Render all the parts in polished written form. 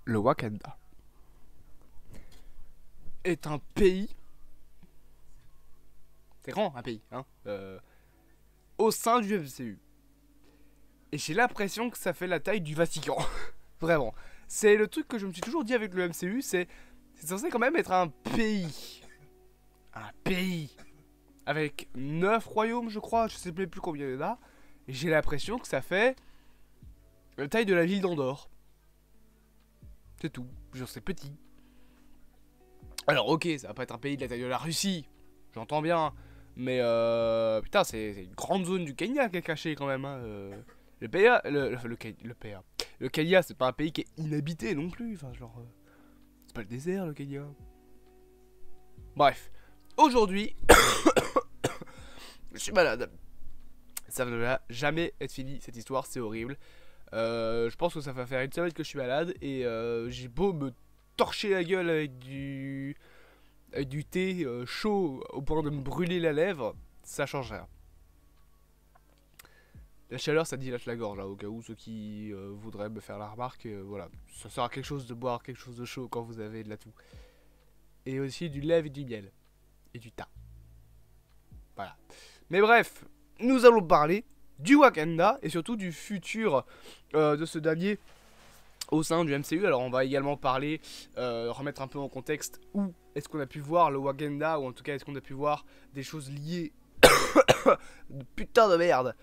Le Wakanda est un pays, c'est grand un pays, hein, au sein du MCU. Et j'ai l'impression que ça fait la taille du Vatican. Vraiment. C'est le truc que je me suis toujours dit avec le MCU, c'est censé quand même être un pays. Un pays. Avec 9 royaumes, je crois, je sais plus combien il y en a. Et j'ai l'impression que ça fait la taille de la ville d'Andorre. C'est tout. Genre, c'est petit. Alors, ok, ça va pas être un pays de la taille de la Russie. J'entends bien. Mais, putain, c'est une grande zone du Kenya qui est cachée quand même. Hein. Le PA, le PA. Le Kenya, c'est pas un pays qui est inhabité non plus. Enfin, genre, c'est pas le désert, le Kenya. Bref. Aujourd'hui, je suis malade. Ça ne va jamais être fini, cette histoire, c'est horrible. Je pense que ça va faire une semaine que je suis malade. Et j'ai beau me torcher la gueule avec du thé chaud au point de me brûler la lèvre, ça change rien. La chaleur, ça dilate la gorge, hein, au cas où ceux qui voudraient me faire la remarque, voilà. Ça sert à quelque chose de boire quelque chose de chaud quand vous avez de la toux. Et aussi du lait et du miel. Et du thym. Voilà. Mais bref, nous allons parler du Wakanda et surtout du futur de ce dernier au sein du MCU. Alors on va également parler, remettre un peu en contexte où est-ce qu'on a pu voir le Wakanda, ou en tout cas est-ce qu'on a pu voir des choses liées putain de merde,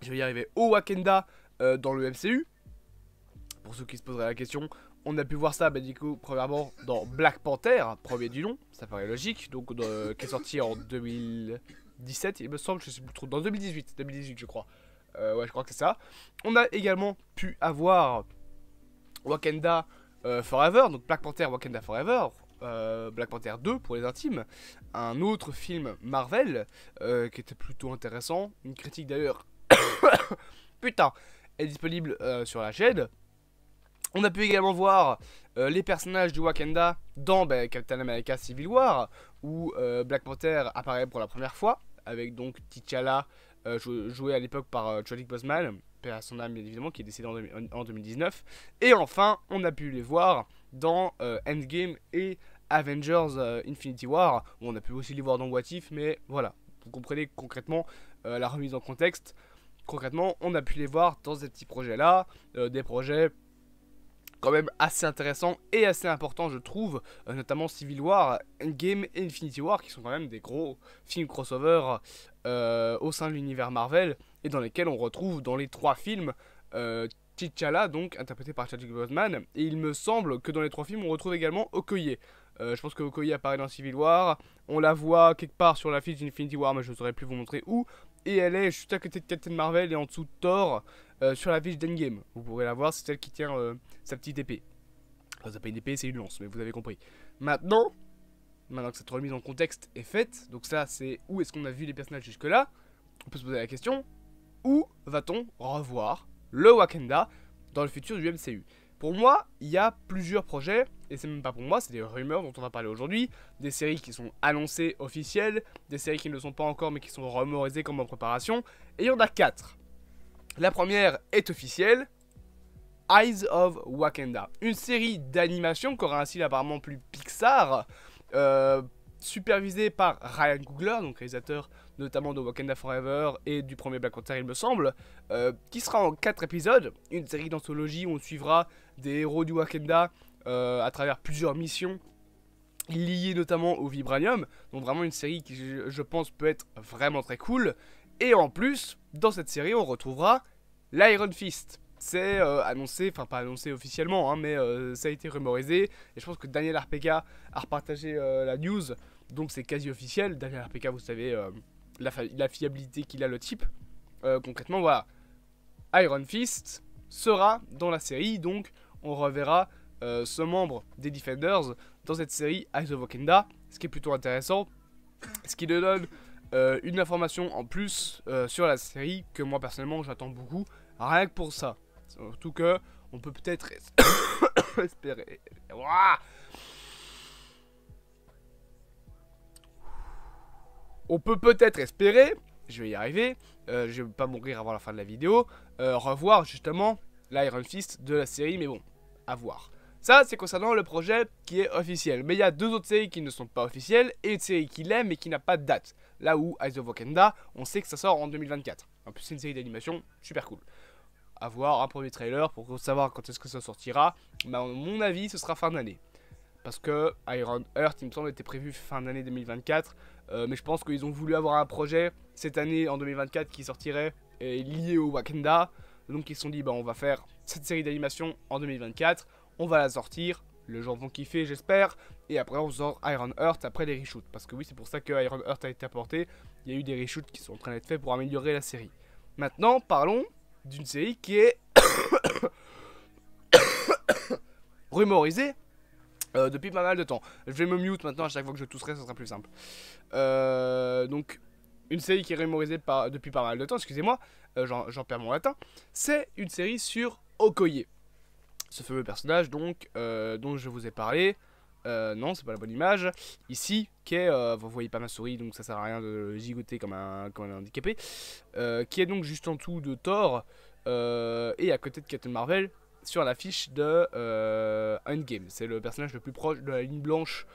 je vais y arriver, au Wakanda dans le MCU. Pour ceux qui se poseraient la question, on a pu voir ça, bah, du coup, premièrement dans Black Panther, premier du nom, ça paraît logique, donc qui est sorti en 2017, il me semble, je sais plus trop, dans 2018 je crois. Ouais, je crois que c'est ça. On a également pu avoir Wakanda Forever, donc Black Panther Wakanda Forever, Black Panther 2 pour les intimes, un autre film Marvel qui était plutôt intéressant, une critique d'ailleurs, putain, est disponible sur la chaîne. On a pu également voir les personnages du Wakanda dans Captain America Civil War, où Black Panther apparaît pour la première fois, avec donc T'Challa, joué à l'époque par Chadwick Boseman, paix à son âme évidemment, qui est décédé en 2019. Et enfin, on a pu les voir dans Endgame et Avengers Infinity War, où on a pu aussi les voir dans What If, mais voilà, vous comprenez concrètement la remise en contexte. Concrètement, on a pu les voir dans ces petits projets-là, des projets quand même assez intéressants et assez importants, je trouve, notamment Civil War, Endgame et Infinity War, qui sont quand même des gros films crossover au sein de l'univers Marvel, et dans lesquels on retrouve dans les 3 films T'Challa, donc interprété par Chadwick Boseman, et il me semble que dans les 3 films on retrouve également Okoye. Je pense que Okoye apparaît dans Civil War, on la voit quelque part sur l'affiche d'Infinity War, mais je ne saurais plus vous montrer où, et elle est juste à côté de Captain Marvel et en dessous de Thor sur la fiche d'Endgame. Vous pourrez la voir, c'est celle qui tient sa petite épée. Enfin, c'est pas une épée, c'est une lance, mais vous avez compris. Maintenant que cette remise en contexte est faite, donc ça c'est où est-ce qu'on a vu les personnages jusque-là, on peut se poser la question, où va-t-on revoir le Wakanda dans le futur du MCU? Pour moi, il y a plusieurs projets, et c'est même pas pour moi, c'est des rumeurs dont on va parler aujourd'hui, des séries qui sont annoncées officielles, des séries qui ne le sont pas encore mais qui sont rumorisées comme en préparation, et il y en a 4. La première est officielle, Eyes of Wakanda, une série d'animation qui aura un style apparemment plus Pixar, supervisée par Ryan Coogler, donc réalisateur notamment de Wakanda Forever et du premier Black Panther il me semble, qui sera en 4 épisodes, une série d'anthologie où on suivra des héros du Wakanda à travers plusieurs missions liées notamment au Vibranium, donc vraiment une série qui je pense peut être vraiment très cool. Et en plus, dans cette série on retrouvera l'Iron Fist. C'est annoncé, enfin pas annoncé officiellement, hein, mais ça a été rumorisé. Et je pense que Daniel RPK a repartagé la news, donc c'est quasi officiel. Daniel RPK, vous savez, la fiabilité qu'il a le type. Concrètement, voilà. Iron Fist sera dans la série, donc on reverra ce membre des Defenders dans cette série Eyes of Wakanda, ce qui est plutôt intéressant. Ce qui nous donne une information en plus sur la série que moi personnellement j'attends beaucoup, rien que pour ça. Surtout que on peut peut-être espérer. On peut peut-être espérer, je vais y arriver, je vais pas mourir avant la fin de la vidéo, revoir justement l'Iron Fist de la série, mais bon, à voir. Ça, c'est concernant le projet qui est officiel. Mais il y a 2 autres séries qui ne sont pas officielles et une série qui l'est mais qui n'a pas de date. Là où Eyes of Wakanda, on sait que ça sort en 2024. En plus, c'est une série d'animation super cool. À voir un premier trailer pour savoir quand est-ce que ça sortira. Mais à mon avis, ce sera fin d'année. Parce que Iron Heart, il me semble, était prévu fin d'année 2024. Mais je pense qu'ils ont voulu avoir un projet cette année en 2024 qui sortirait lié au Wakanda. Donc ils se sont dit, bah, on va faire cette série d'animation en 2024. On va la sortir. Les gens vont kiffer, j'espère. Et après, on sort Iron Heart après les reshoots. Parce que oui, c'est pour ça que Iron Heart a été apporté. Il y a eu des reshoots qui sont en train d'être faits pour améliorer la série. Maintenant, parlons d'une série qui est rumorisée depuis pas mal de temps. Je vais me mute maintenant, à chaque fois que je tousserai, ça sera plus simple. Donc, une série qui est rumorisée depuis pas mal de temps, excusez-moi, j'en perds mon latin. C'est une série sur Okoye. Ce fameux personnage donc dont je vous ai parlé. Non, c'est pas la bonne image. Ici, qui est, vous voyez pas ma souris, donc ça sert à rien de gigoter comme un handicapé. Qui est donc juste en dessous de Thor et à côté de Captain Marvel sur l'affiche de Endgame. C'est le personnage le plus proche de la ligne blanche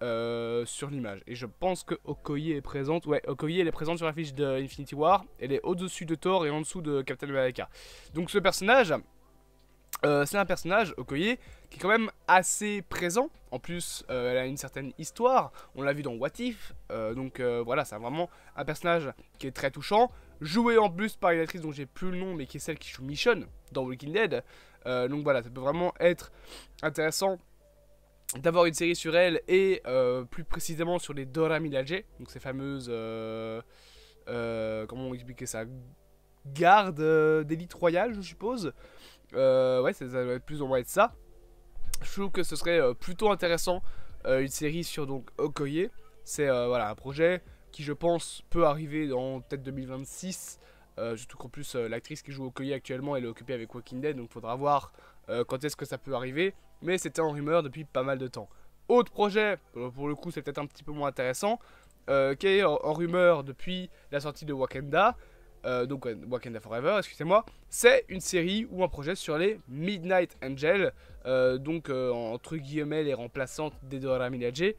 sur l'image. Et je pense que Okoye est présente. Ouais, Okoye elle est présente sur l'affiche de Infinity War. Elle est au-dessus de Thor et en dessous de Captain America. Donc ce personnage... c'est un personnage, Okoye, qui est quand même assez présent. En plus, elle a une certaine histoire. On l'a vu dans What If. Donc voilà, c'est vraiment un personnage qui est très touchant. Joué en plus par une actrice dont j'ai plus le nom, mais qui est celle qui joue Michonne dans Walking Dead. Donc voilà, ça peut vraiment être intéressant d'avoir une série sur elle et plus précisément sur les Dora Milaje. Donc ces fameuses... comment on expliquer ça, garde d'élite royale, je suppose. Ouais, ça va plus ou moins être ça. Je trouve que ce serait plutôt intéressant une série sur donc Okoye. C'est voilà, un projet qui je pense peut arriver dans peut-être 2026. Surtout qu'en plus l'actrice qui joue Okoye actuellement elle est occupée avec Walking Dead, donc faudra voir quand est-ce que ça peut arriver. Mais c'était en rumeur depuis pas mal de temps. Autre projet, pour le coup c'est peut-être un petit peu moins intéressant, qui est en rumeur depuis la sortie de Wakanda. Donc Wakanda Forever, excusez-moi, c'est une série ou un projet sur les Midnight Angels, donc entre guillemets les remplaçantes des Dora Milaje,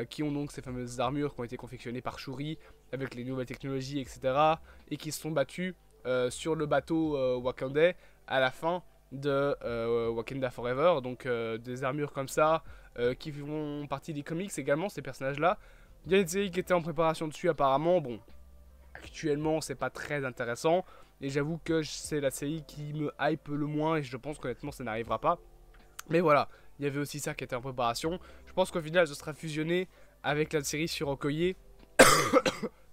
qui ont donc ces fameuses armures qui ont été confectionnées par Shuri avec les nouvelles technologies, etc. et qui se sont battues sur le bateau wakandais à la fin de Wakanda Forever, donc des armures comme ça qui font partie des comics également, ces personnages-là. Il y a une série qui était en préparation dessus apparemment, bon... Actuellement, c'est pas très intéressant. Et j'avoue que c'est la série qui me hype le moins. Et je pense qu'honnêtement, ça n'arrivera pas. Mais voilà, il y avait aussi ça qui était en préparation. Je pense qu'au final, ce sera fusionné avec la série sur Okoye.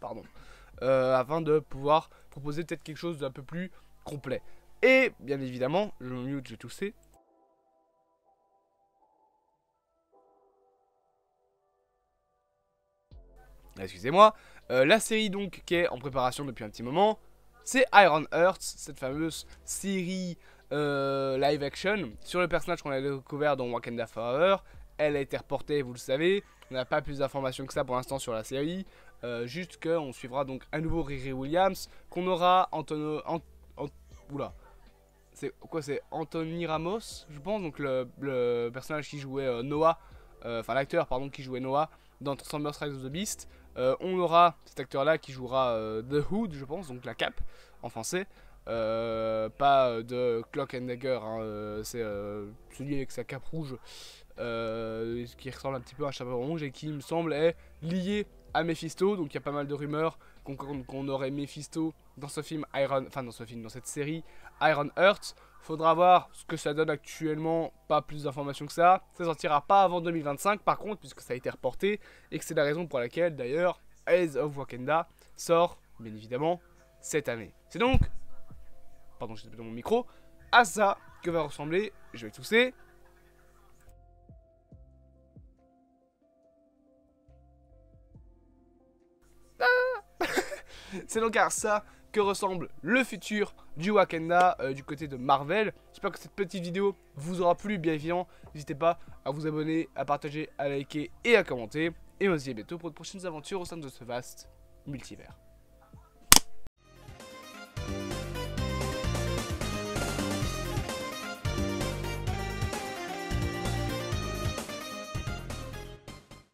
Pardon. Afin de pouvoir proposer peut-être quelque chose d'un peu plus complet. Et bien évidemment, je me mute, j'ai toussé. Excusez-moi. La série donc qui est en préparation depuis un petit moment, c'est Iron Heart, cette fameuse série live action sur le personnage qu'on a découvert dans Wakanda Forever. Elle a été reportée, vous le savez. On n'a pas plus d'informations que ça pour l'instant sur la série. Juste qu'on suivra donc à nouveau Riri Williams, qu'on aura oula. C'est quoi, c'est Anthony Ramos, je pense, donc le personnage qui jouait Noah, enfin l'acteur pardon qui jouait Noah dans Transformers Rise of the Beast. On aura cet acteur là qui jouera The Hood, je pense, donc la cape en français, pas de Cloak and Dagger, hein, c'est celui avec sa cape rouge qui ressemble un petit peu à un chapeau rouge et qui me semble est lié à Mephisto. Donc il y a pas mal de rumeurs qu'on aurait Mephisto dans ce film dans cette série Iron Heart. Faudra voir ce que ça donne actuellement, pas plus d'informations que ça. Ça sortira pas avant 2025 par contre, puisque ça a été reporté, et que c'est la raison pour laquelle d'ailleurs Eyes of Wakanda sort, bien évidemment, cette année. C'est donc, pardon j'ai tapé dans mon micro, à ça que va ressembler, je vais tousser. C'est donc à ça que ressemble le futur du Wakanda du côté de Marvel. J'espère que cette petite vidéo vous aura plu, bien évidemment. N'hésitez pas à vous abonner, à partager, à liker et à commenter. Et on se dit à bientôt pour de prochaines aventures au sein de ce vaste multivers.